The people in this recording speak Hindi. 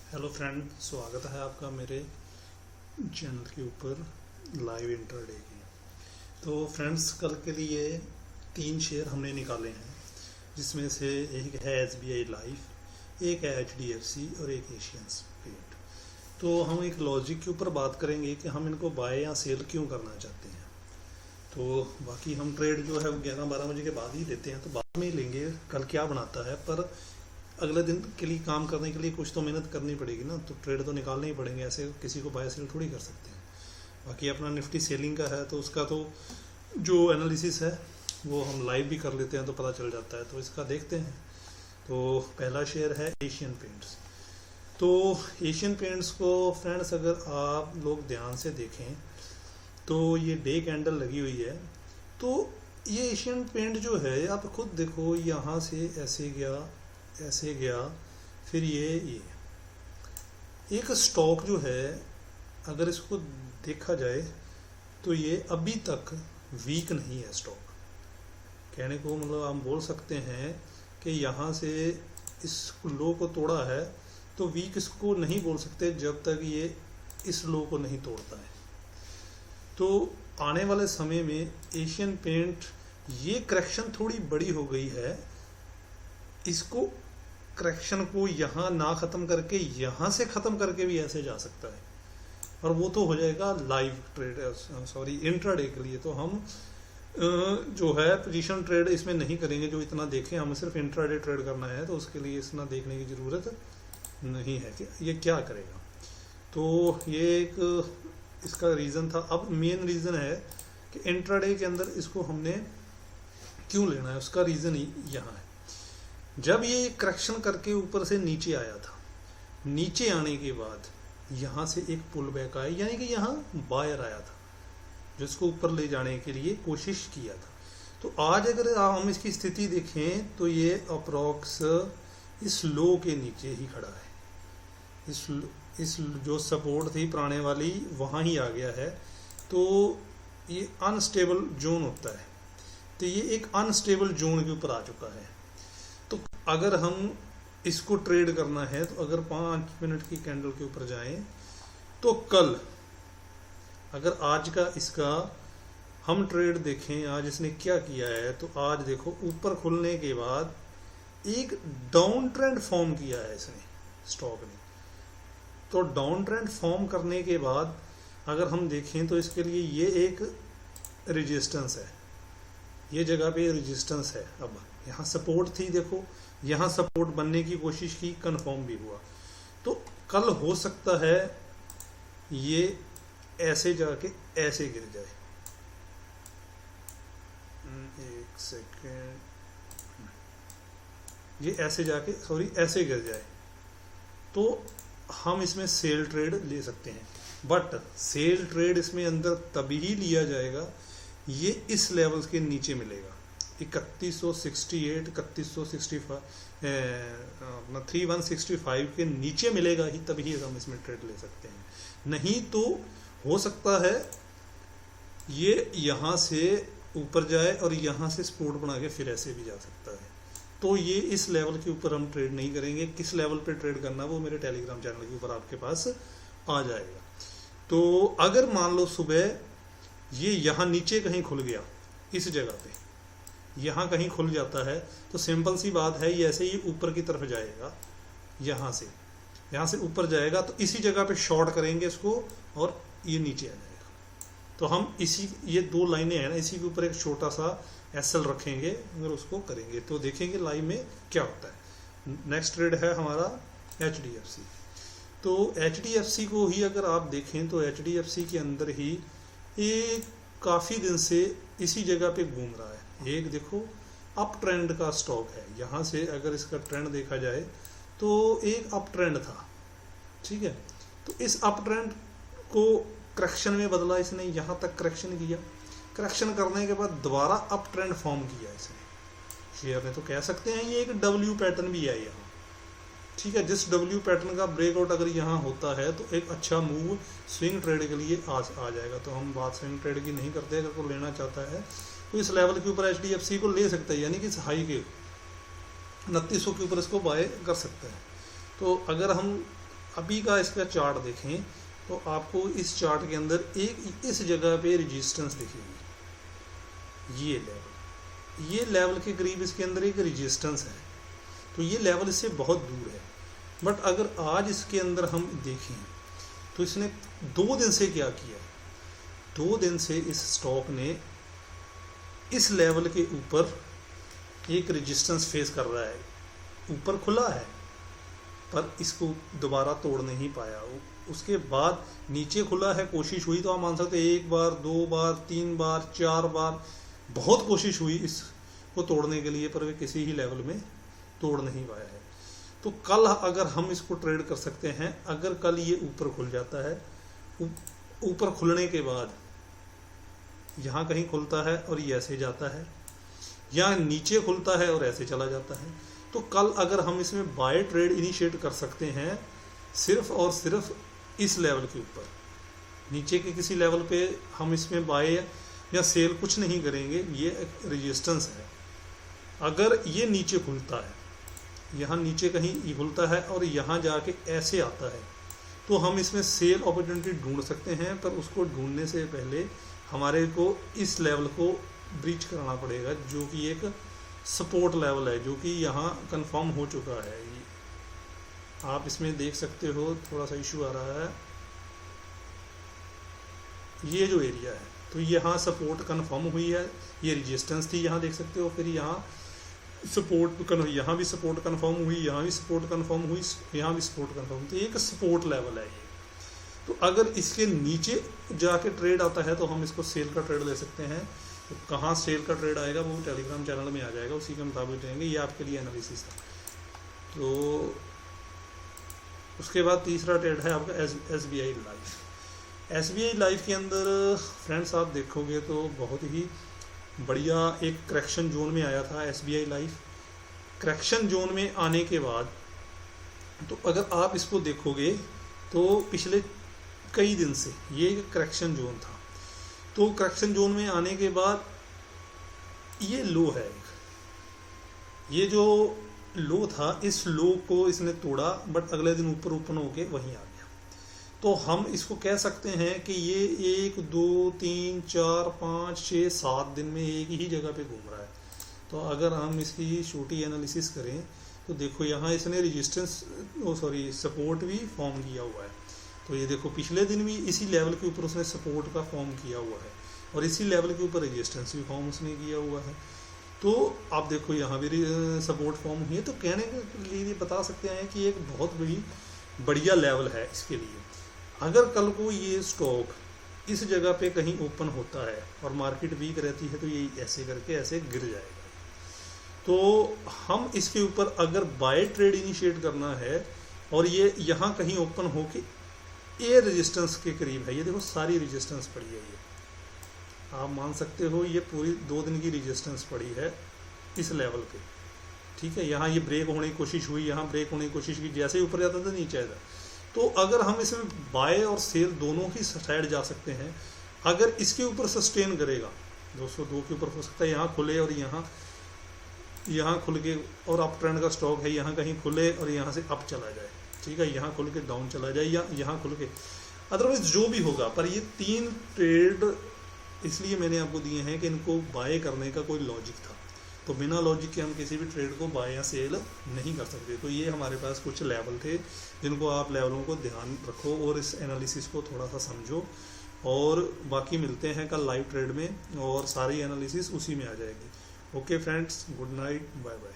हेलो फ्रेंड, स्वागत है आपका मेरे चैनल के ऊपर लाइव इंट्राडे की। तो फ्रेंड्स, कल के लिए 3 शेयर हमने निकाले हैं, जिसमें से एक है SBI लाइफ, एक है HDFC और एक एशियन पेंट। तो हम एक लॉजिक के ऊपर बात करेंगे कि हम इनको बाय या सेल क्यों करना चाहते हैं। तो बाकी हम ट्रेड जो है 11-12 बजे के बाद ही लेते हैं, तो बाद में ही लेंगे कल क्या बनाता है। पर अगले दिन के लिए काम करने के लिए कुछ तो मेहनत करनी पड़ेगी ना, तो ट्रेड तो निकालने ही पड़ेंगे, ऐसे किसी को बाय सेल थोड़ी कर सकते हैं। बाकी अपना निफ्टी सेलिंग का है, तो उसका तो जो एनालिसिस है वो हम लाइव भी कर लेते हैं, तो पता चल जाता है। तो इसका देखते हैं। तो पहला शेयर है एशियन पेंट्स। तो एशियन पेंट्स को फ्रेंड्स अगर आप लोग ध्यान से देखें तो ये डे कैंडल लगी हुई है। तो ये एशियन पेंट जो है, आप खुद देखो, यहाँ से ऐसे गया, फिर ये एक स्टॉक जो है, अगर इसको देखा जाए तो ये अभी तक वीक नहीं है स्टॉक। कहने को मतलब हम बोल सकते हैं कि यहाँ से इस लो को तोड़ा है, तो वीक इसको नहीं बोल सकते जब तक ये इस लो को नहीं तोड़ता है। तो आने वाले समय में एशियन पेंट, ये करेक्शन थोड़ी बड़ी हो गई है, इसको करेक्शन को यहाँ ना ख़त्म करके यहाँ से ख़त्म करके भी ऐसे जा सकता है, और वो तो हो जाएगा लाइव ट्रेड, इंट्राडे के लिए। तो हम जो है पोजीशन ट्रेड इसमें नहीं करेंगे, जो इतना देखें, हमें सिर्फ इंट्राडे ट्रेड करना है, तो उसके लिए इतना देखने की ज़रूरत नहीं है कि ये क्या करेगा। तो ये एक इसका रीज़न था। अब मेन रीज़न है कि इंट्राडे के अंदर इसको हमने क्यों लेना है, उसका रीज़न ही यहाँ है। जब ये करेक्शन करके ऊपर से नीचे आया था, नीचे आने के बाद यहाँ से एक पुल बैक आया, यानी कि यहाँ बायर आया था जिसको ऊपर ले जाने के लिए कोशिश किया था। तो आज अगर हम इसकी स्थिति देखें तो ये अप्रॉक्स इस लो के नीचे ही खड़ा है। इस जो सपोर्ट थी पुराने वाली, वहाँ ही आ गया है। तो ये अनस्टेबल जोन होता है, तो ये एक अनस्टेबल जोन के ऊपर आ चुका है। तो अगर हम इसको ट्रेड करना है, तो अगर 5 मिनट की कैंडल के ऊपर जाएं, तो कल अगर आज का इसका हम ट्रेड देखें, आज इसने क्या किया है, तो आज देखो ऊपर खुलने के बाद एक डाउन ट्रेंड फॉर्म किया है इसने, स्टॉक ने। तो डाउन ट्रेंड फॉर्म करने के बाद अगर हम देखें तो इसके लिए ये एक रेजिस्टेंस है, ये जगह पे रेजिस्टेंस है। अब यहाँ सपोर्ट थी, देखो यहाँ सपोर्ट बनने की कोशिश की, कंफर्म भी हुआ। तो कल हो सकता है ये ऐसे जाके ऐसे गिर जाए। एक सेकेंड, ये ऐसे जाके ऐसे गिर जाए, तो हम इसमें सेल ट्रेड ले सकते हैं। बट सेल ट्रेड इसमें अंदर तभी ही लिया जाएगा, ये इस लेवल के नीचे मिलेगा, 3168, 3165, 3165 के नीचे मिलेगा ही, तभी हम इसमें ट्रेड ले सकते हैं। नहीं तो हो सकता है ये यहाँ से ऊपर जाए और यहाँ से सपोर्ट बना के फिर ऐसे भी जा सकता है। तो ये इस लेवल के ऊपर हम ट्रेड नहीं करेंगे। किस लेवल पे ट्रेड करना, वो मेरे टेलीग्राम चैनल के ऊपर आपके पास आ जाएगा। तो अगर मान लो सुबह ये यहाँ नीचे कहीं खुल गया, इस जगह पे यहाँ कहीं खुल जाता है, तो सिंपल सी बात है, ये ऐसे ही ऊपर की तरफ जाएगा, यहाँ से ऊपर जाएगा, तो इसी जगह पे शॉर्ट करेंगे इसको और ये नीचे आ जाएगा। तो हम ये 2 लाइनें हैं ना, इसी के ऊपर एक छोटा सा SL रखेंगे, अगर उसको करेंगे तो देखेंगे लाइव में क्या होता है। नेक्स्ट ट्रेड है हमारा HDFC। तो HDFC को ही अगर आप देखें तो HDFC के अंदर ही ये काफ़ी दिन से इसी जगह पे घूम रहा है। एक देखो अप ट्रेंड का स्टॉक है, यहाँ से अगर इसका ट्रेंड देखा जाए तो एक अप ट्रेंड था, ठीक है। तो इस अप ट्रेंड को करेक्शन में बदला इसने, यहाँ तक करेक्शन किया, करेक्शन करने के बाद दोबारा अप ट्रेंड फॉर्म किया इसने शेयर ने। तो कह सकते हैं ये एक W पैटर्न भी है यहाँ, ठीक है। जिस W पैटर्न का ब्रेकआउट अगर यहाँ होता है तो एक अच्छा मूव स्विंग ट्रेड के लिए आ जाएगा। तो हम बात स्विंग ट्रेड की नहीं करते, अगर कोई लेना चाहता है तो इस लेवल के ऊपर HDFC को ले सकता है, यानी कि इस हाई के 2900 के ऊपर इसको बाय कर सकते हैं। तो अगर हम अभी का इसका चार्ट देखें तो आपको इस चार्ट के अंदर एक इस जगह पे रेजिस्टेंस दिखेगी, ये लेवल के करीब इसके अंदर एक रेजिस्टेंस है। तो ये लेवल इससे बहुत दूर है। बट अगर आज इसके अंदर हम देखें तो इसने 2 दिन से क्या किया, 2 दिन से इस स्टॉक ने इस लेवल के ऊपर एक रेजिस्टेंस फेस कर रहा है। ऊपर खुला है पर इसको दोबारा तोड़ नहीं पाया। उसके बाद नीचे खुला है, कोशिश हुई तो आप मान सकते हैं 1 बार 2 बार 3 बार 4 बार बहुत कोशिश हुई इसको तोड़ने के लिए, पर वे किसी ही लेवल में तोड़ नहीं पाया है। तो कल अगर हम इसको ट्रेड कर सकते हैं, अगर कल ये ऊपर खुल जाता है, ऊपर खुलने के बाद यहाँ कहीं खुलता है और ये ऐसे जाता है, या नीचे खुलता है और ऐसे चला जाता है, तो कल अगर हम इसमें बाय ट्रेड इनिशिएट कर सकते हैं सिर्फ और सिर्फ इस लेवल के ऊपर। नीचे के किसी लेवल पे हम इसमें बाय या सेल कुछ नहीं करेंगे, ये एक रेजिस्टेंस है। अगर ये नीचे खुलता है, यहाँ नीचे कहीं ये खुलता है और यहाँ जाके ऐसे आता है, तो हम इसमें सेल अपॉर्चुनिटी ढूंढ सकते हैं। पर उसको ढूंढने से पहले हमारे को इस लेवल को ब्रीच कराना पड़ेगा, जो कि एक सपोर्ट लेवल है, जो कि यहाँ कंफर्म हो चुका है। आप इसमें देख सकते हो थोड़ा सा इशू आ रहा है, ये जो एरिया है, तो यहाँ सपोर्ट कंफर्म हुई है, ये रेजिस्टेंस थी, यहाँ देख सकते हो। फिर यहाँ सपोर्ट, यहाँ भी सपोर्ट कंफर्म हुई, यहाँ भी सपोर्ट कंफर्म हुई, यहाँ भी सपोर्ट कंफर्म, तो एक सपोर्ट लेवल है ये। तो अगर इसके नीचे जाके ट्रेड आता है तो हम इसको सेल का ट्रेड ले सकते हैं। तो कहाँ सेल का ट्रेड आएगा वो टेलीग्राम चैनल में आ जाएगा, उसी के मुताबिक रहेंगे। ये आपके लिए एनालिसिस है। तो उसके बाद तीसरा ट्रेड है आपका SBI लाइफ। SBI लाइफ के अंदर फ्रेंड्स आप देखोगे तो बहुत ही बढ़िया एक करेक्शन जोन में आया था SBI लाइफ। करेक्शन जोन में आने के बाद तो अगर आप इसको देखोगे तो पिछले कई दिन से ये एक करेक्शन जोन था। तो करेक्शन जोन में आने के बाद ये लो है, ये जो लो था, इस लो को इसने तोड़ा, बट अगले दिन ऊपर ओपन होके वहीं आ गया। तो हम इसको कह सकते हैं कि ये 1 2 3 4 5 6 7 दिन में एक ही जगह पे घूम रहा है। तो अगर हम इसकी छोटी एनालिसिस करें तो देखो यहाँ इसने रेजिस्टेंस सपोर्ट भी फॉर्म किया हुआ है। तो ये देखो पिछले दिन भी इसी लेवल के ऊपर उसने सपोर्ट का फॉर्म किया हुआ है और इसी लेवल के ऊपर रेजिस्टेंस भी फॉर्म उसने किया हुआ है। तो आप देखो यहाँ भी सपोर्ट फॉर्म हुई है। तो कहने के लिए बता सकते हैं कि एक बहुत बड़ी बढ़िया लेवल है इसके लिए। अगर कल को ये स्टॉक इस जगह पे कहीं ओपन होता है और मार्केट वीक रहती है तो ये ऐसे करके ऐसे गिर जाएगा। तो हम इसके ऊपर अगर बाय ट्रेड इनिशिएट करना है और ये यहाँ कहीं ओपन हो के ये रेजिस्टेंस के करीब है, ये देखो सारी रेजिस्टेंस पड़ी है, ये आप मान सकते हो ये पूरी 2 दिन की रेजिस्टेंस पड़ी है इस लेवल पे। ठीक है, यहाँ ये ब्रेक होने की कोशिश हुई, यहाँ ब्रेक होने की कोशिश की, जैसे ही ऊपर जाता था नीचे आता। तो अगर हम इसमें बाय और सेल दोनों ही साइड जा सकते हैं। अगर इसके ऊपर सस्टेन करेगा 202 के ऊपर हो सकता है यहाँ खुले और यहाँ खुल के, और अप ट्रेंड का स्टॉक है, यहाँ कहीं खुले और यहाँ से अप चला जाए। ठीक है, यहाँ खुल के डाउन चला जाए या यहाँ खुल के, अदरवाइज जो भी होगा। पर ये 3 ट्रेड इसलिए मैंने आपको दिए हैं कि इनको बाय करने का कोई लॉजिक था। तो बिना लॉजिक के हम किसी भी ट्रेड को बाय या सेल नहीं कर सकते। तो ये हमारे पास कुछ लेवल थे जिनको आप लेवलों को ध्यान रखो और इस एनालिसिस को थोड़ा सा समझो। और बाकी मिलते हैं कल लाइव ट्रेड में और सारी एनालिसिस उसी में आ जाएगी। Okay friends, good night, bye bye.